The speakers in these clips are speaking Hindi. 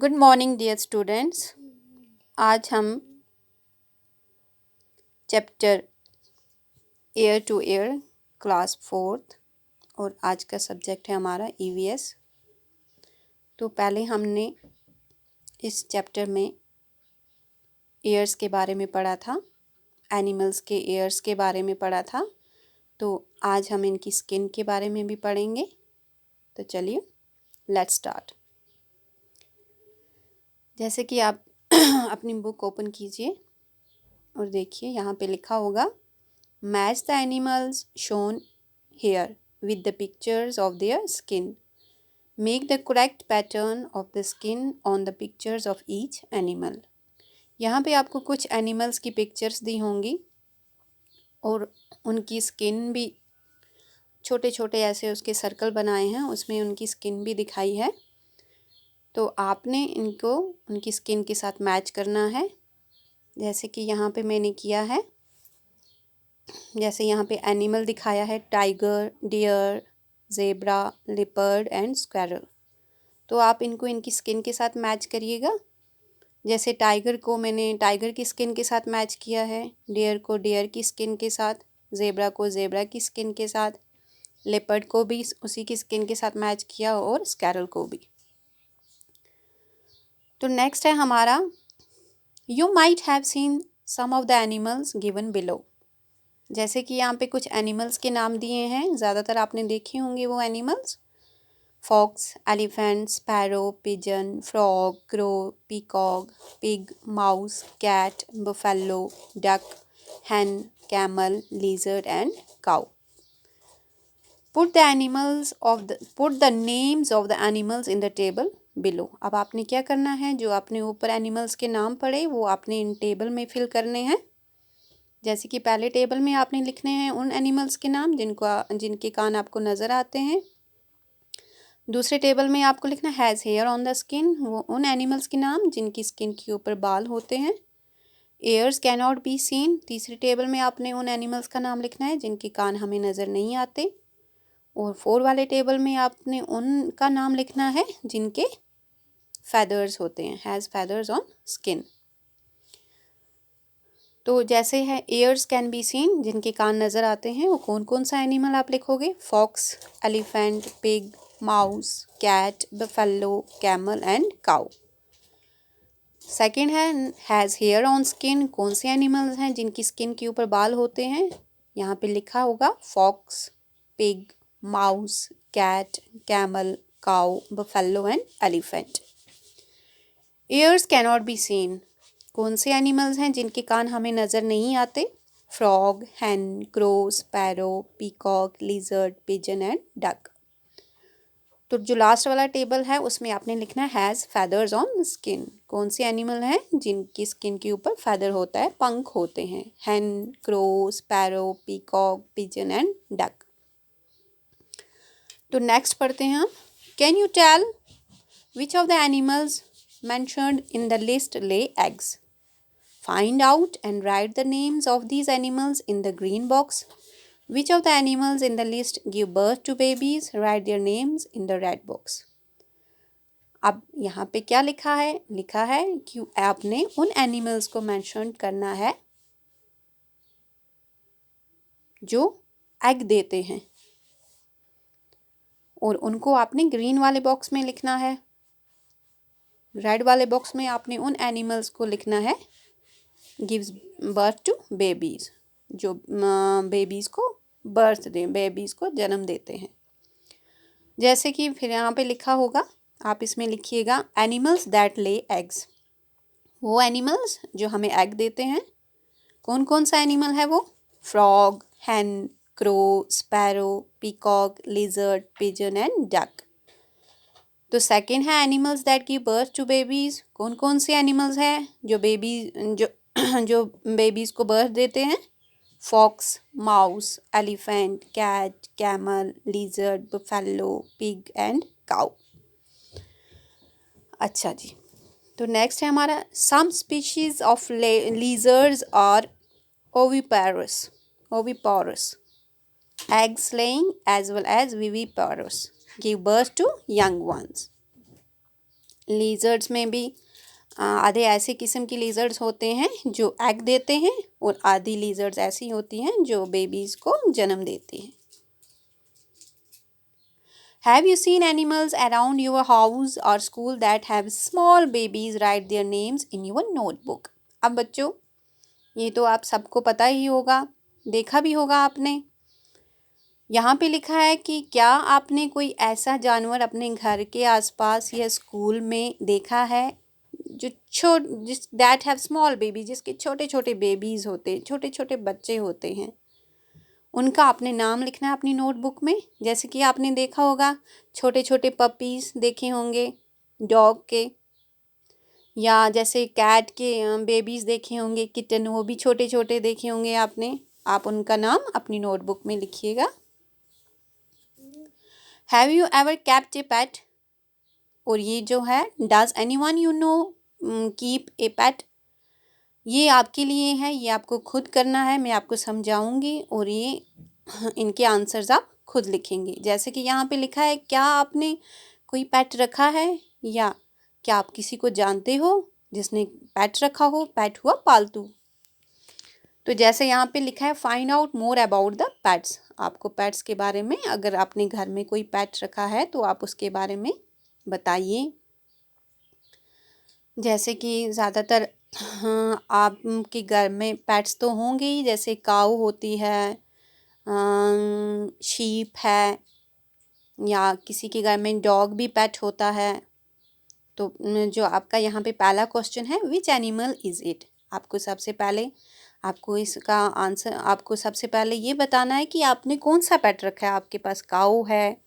Good morning dear students. आज हम chapter air to air class fourth और आज का सब्जेक्ट है हमारा ईवीएस। तो पहले हमने इस चैप्टर में एयर्स के बारे में पढ़ा था, एनिमल्स के एयर्स के बारे में पढ़ा था। तो आज हम इनकी स्किन के बारे में भी पढ़ेंगे। तो चलिए लेट्स स्टार्ट। जैसे कि आप अपनी बुक ओपन कीजिए और देखिए यहाँ पे लिखा होगा match the animals shown here with the pictures of their skin. Make the correct pattern of the skin on the pictures of each animal. यहाँ पे आपको कुछ एनिमल्स की पिक्चर्स दी होंगी और उनकी स्किन भी छोटे छोटे ऐसे उसके सर्कल बनाए हैं, उसमें उनकी स्किन भी दिखाई है। तो आपने इनको उनकी स्किन के साथ मैच करना है, जैसे कि यहाँ पे मैंने किया है। जैसे यहाँ पे एनिमल दिखाया है tiger, deer, zebra, leopard and squirrel. तो आप इनको इनकी स्किन के साथ मैच करिएगा। जैसे टाइगर को मैंने टाइगर की स्किन के साथ मैच किया है, डियर को डियर की स्किन के साथ, ज़ेब्रा को ज़ेब्रा की स्किन के साथ, लेपर्ड को भी उसी की स्किन के साथ मैच किया और स्क्वेरल को भी। तो नेक्स्ट है हमारा you might have seen some of the animals given below. जैसे कि यहाँ पे कुछ एनिमल्स के नाम दिए हैं, ज़्यादातर आपने देखे होंगे वो animals. Fox, elephant, sparrow, pigeon, frog, crow, peacock, pig, mouse, cat, buffalo, duck, hen, camel, lizard and cow. Put the names of the animals in the table below. अब आपने क्या करना है, जो आपने ऊपर एनिमल्स के नाम पढ़े वो आपने इन टेबल में फिल करने हैं। जैसे कि पहले टेबल में आपने लिखने हैं उन एनिमल्स के नाम जिनके कान आपको नज़र आते हैं। दूसरे टेबल में आपको लिखना has hair on the skin, वो उन एनिमल्स के नाम जिनकी स्किन के ऊपर बाल होते हैं। Ears can not be seen, तीसरे टेबल में आपने उन एनिमल्स का नाम लिखना है जिनके कान हमें नज़र नहीं आते। और 4 वाले टेबल में आपने उनका नाम लिखना है जिनके फेदर्स होते हैं, हैज़ फेदर्स ऑन स्किन। तो जैसे है एयर्स कैन बी सीन, जिनके कान नज़र आते हैं, वो कौन कौन सा एनिमल आप लिखोगे? Fox, elephant, pig, mouse, cat, buffalo, camel and cow. Second है हैज़ हेयर ऑन स्किन, कौन से एनिमल्स हैं जिनकी स्किन के ऊपर बाल होते हैं? यहाँ पे लिखा होगा fox, pig, mouse, cat, camel, cow, buffalo and elephant. Ears cannot be seen, कौन से एनिमल्स हैं जिनके कान हमें नज़र नहीं आते? Frog, hen, crow, sparrow, peacock, lizard, pigeon and duck. तो जो लास्ट वाला टेबल है उसमें आपने लिखना है हैज़ फेदर्स ऑन स्किन, कौन से एनिमल हैं जिनकी स्किन के ऊपर फेदर होता है, पंख होते हैं? hen, crow, sparrow, peacock, pigeon and duck. तो नेक्स्ट पढ़ते हैं हम। Can you tell which of the animals mentioned in the list lay eggs? Find out and write the names of these animals in the green box. Which of the animals in the list give birth to babies? Write their names in the red box. अब यहाँ पे क्या लिखा है? लिखा है कि आपने उन एनिमल्स को मेंशन करना है जो एग देते हैं और उनको आपने ग्रीन वाले बॉक्स में लिखना है। रेड वाले बॉक्स में आपने उन एनिमल्स को लिखना है गिव्स बर्थ टू बेबीज़, जो बेबीज़ को बर्थ दें, बेबीज़ को जन्म देते हैं। जैसे कि फिर यहाँ पे लिखा होगा, आप इसमें लिखिएगा एनिमल्स दैट ले एग्स, वो एनिमल्स जो हमें एग देते हैं। कौन कौन सा एनिमल है वो? Frog, hen, crow, sparrow, peacock, lizard, pigeon and duck. तो सेकंड है animals that give birth to babies, कौन कौन से एनिमल्स हैं जो जो बेबीज़ को बर्थ देते हैं? Fox, mouse, elephant, cat, camel, lizard, buffalo, pig and cow. अच्छा जी, तो नेक्स्ट है हमारा some species of lizards are oviparous, eggs laying as well as viviparous, give birth to young ones. लीजर्ड्स में भी आधे ऐसे किस्म की लीजर्ड्स होते हैं जो एग देते हैं और आधी लीजर्ड्स ऐसी होती हैं जो बेबीज़ को जन्म देती हैं। Have you seen animals around your house or school that have small babies write their names in your notebook? अब बच्चों, ये तो आप सबको पता ही होगा, देखा भी होगा आपने। यहाँ पे लिखा है कि क्या आपने कोई ऐसा जानवर अपने घर के आसपास या स्कूल में देखा है जो जिस दैट हैव स्मॉल बेबी, जिसके छोटे छोटे बेबीज़ होते हैं, छोटे छोटे बच्चे होते हैं, उनका आपने नाम लिखना है अपनी नोटबुक में। जैसे कि आपने देखा होगा छोटे छोटे पपीज़ देखे होंगे डॉग के, या जैसे कैट के बेबीज़ देखे होंगे, किटन, वो भी छोटे छोटे देखे होंगे आपने। आप उनका नाम अपनी नोटबुक में लिखिएगा। Have you ever kept a pet? और ये जो है does anyone you know keep a pet, ये आपके लिए है, ये आपको खुद करना है। मैं आपको समझाऊंगी और ये इनके आंसर्स आप खुद लिखेंगे। जैसे कि यहाँ पे लिखा है, क्या आपने कोई पेट रखा है, या क्या आप किसी को जानते हो जिसने पेट रखा हो। पेट हुआ पालतू। तो जैसे यहाँ पे लिखा है, find out more about the pets. आपको पेट्स के बारे में, अगर आपने घर में कोई पेट रखा है तो आप उसके बारे में बताइए। जैसे कि ज़्यादातर हाँ, आपके घर में पेट्स तो होंगे ही, जैसे काऊ होती है, शीप है, या किसी के घर में डॉग भी पेट होता है। तो जो आपका यहाँ पे पहला क्वेश्चन है, विच एनिमल इज़ इट, आपको इसका आंसर, आपको सबसे पहले ये बताना है कि आपने कौन सा पेट रखा है। आपके पास काऊ है,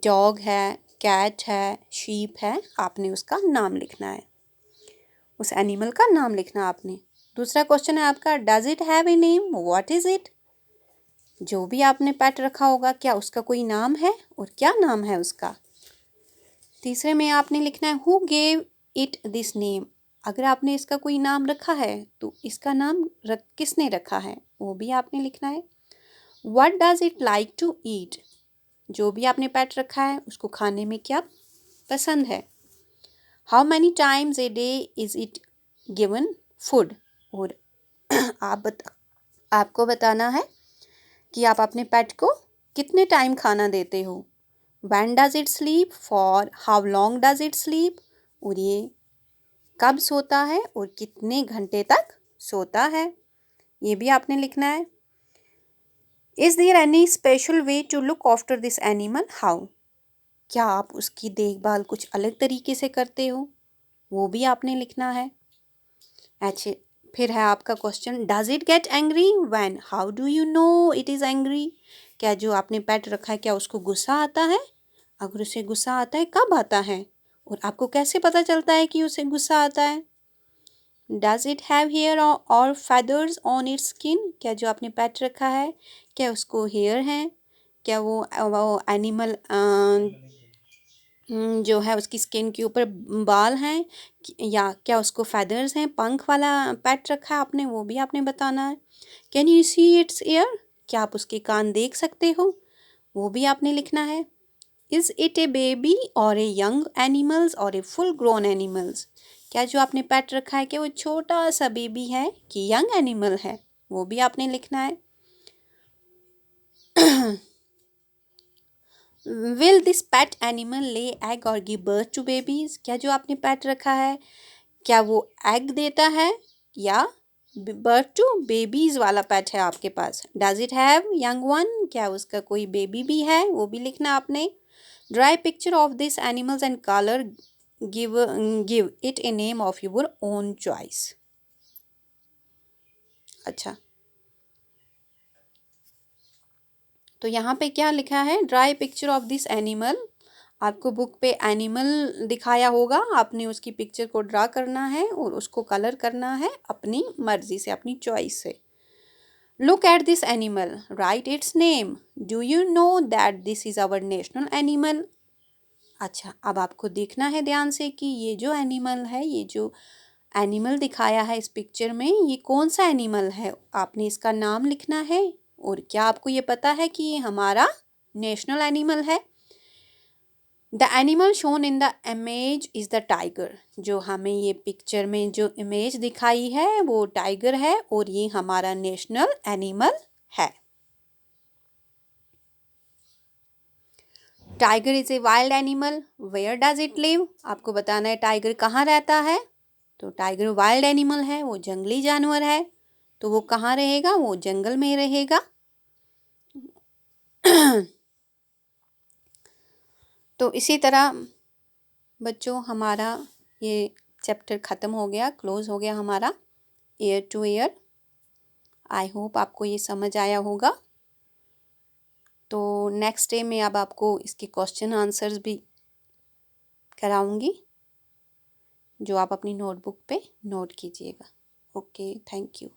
डॉग है, कैट है, शीप है, आपने उसका नाम लिखना है, उस एनिमल का नाम लिखना आपने। दूसरा क्वेश्चन है आपका, does it have a name, what is it. जो भी आपने पेट रखा होगा, क्या उसका कोई नाम है और क्या नाम है उसका। तीसरे में आपने लिखना है, who gave it this name. अगर आपने इसका कोई नाम रखा है तो इसका नाम किसने रखा है, वो भी आपने लिखना है। What does it like to eat, जो भी आपने पेट रखा है उसको खाने में क्या पसंद है। How many times a day is it given food, और आपको बताना है कि आप अपने पेट को कितने टाइम खाना देते हो। When does it sleep, for how long does it sleep, और ये कब सोता है और कितने घंटे तक सोता है, ये भी आपने लिखना है। Is there any special way to look after this animal, how, क्या आप उसकी देखभाल कुछ अलग तरीके से करते हो, वो भी आपने लिखना है। अच्छे, फिर है आपका question, does it get angry, when, how do you no it is angry. क्या जो आपने पेट रखा है, क्या उसको गुस्सा आता है, अगर उसे गुस्सा आता है कब आता है, और आपको कैसे पता चलता है कि उसे गुस्सा आता है। डज इट हैव हेयर और फेदर्स ऑन इट्स स्किन, क्या जो आपने पेट रखा है क्या उसको हेयर हैं, क्या वो एनिमल जो है उसकी स्किन के ऊपर बाल हैं, या क्या उसको फेदर्स हैं, पंख वाला पेट रखा है आपने, वो भी आपने बताना है। Can you see it's year, क्या आप उसके कान देख सकते हो, वो भी आपने लिखना है। इज़ इट ए बेबी और ए यंग एनिमल्स और ए फुल ग्रोन एनिमल्स, क्या जो आपने पेट रखा है कि वो छोटा सा बेबी है कि यंग एनिमल है, वो भी आपने लिखना है। विल दिस पेट एनिमल ले एग और गिव बर्थ टू बेबीज, क्या जो आपने पेट रखा है क्या वो एग देता है या बर्थ टू बेबीज वाला पेट है आपके पास। Does it have young one, क्या उसका कोई बेबी भी है, वो भी लिखना आपने। Dry picture of this animals and colour, give it a name of your own choice. अच्छा, तो यहाँ पे क्या लिखा है, dry picture of this animal, आपको बुक पे एनिमल दिखाया होगा, आपने उसकी पिक्चर को ड्रा करना है और उसको कलर करना है अपनी मर्जी से, अपनी चॉइस से। Look at this animal, write its name, do you know that this is our national animal. अच्छा, अब आपको देखना है ध्यान से कि ये जो एनिमल है, ये जो एनिमल दिखाया है इस पिक्चर में, ये कौन सा एनिमल है, आपने इसका नाम लिखना है। और क्या आपको ये पता है कि ये हमारा नेशनल एनिमल है। The animal shown in the image is the tiger. जो हमें ये पिक्चर में जो इमेज दिखाई है वो टाइगर है और ये हमारा नेशनल एनिमल है। Tiger is a wild animal, where does it live? आपको बताना है टाइगर कहाँ रहता है। तो टाइगर वाइल्ड एनिमल है, वो जंगली जानवर है, तो वो कहाँ रहेगा? वो जंगल में रहेगा। तो इसी तरह बच्चों हमारा ये चैप्टर ख़त्म हो गया, क्लोज हो गया हमारा year two year. I hope आपको ये समझ आया होगा। तो नेक्स्ट डे में अब आपको इसके क्वेश्चन आंसर्स भी कराऊंगी, जो आप अपनी नोटबुक पे नोट कीजिएगा। Okay, thank you.